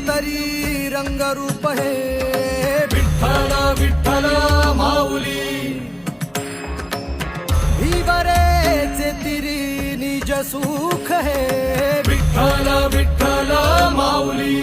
तरी रंगरूप हे विठ्ठल विठ्ठल माऊली भीवरेचे तिरी निज सुख हे विठ्ठल विठ्ठल माऊली